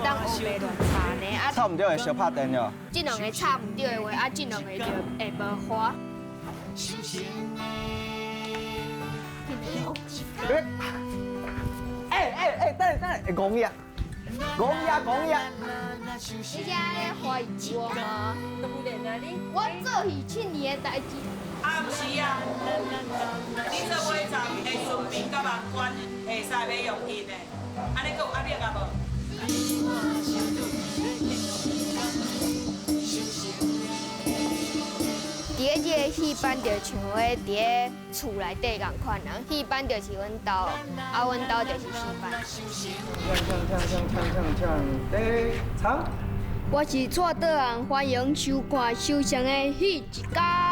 当乌白乱插呢，啊，插唔对会小拍电了。这两个插唔对的话，啊，这两个就会无花。等，讲呀，讲呀。你现在怀疑我吗？当然啊，我做戏7年的代志。啊，不是啊，你做尾站会顺便甲目关会使买用品的，安尼佫有压力啊无？第一个戏班就像我伫个厝内底共款人，戏班就是阮兜，啊，阮兜就是戏班。唱。我是蔡德昂，欢迎收看首相的戏一家。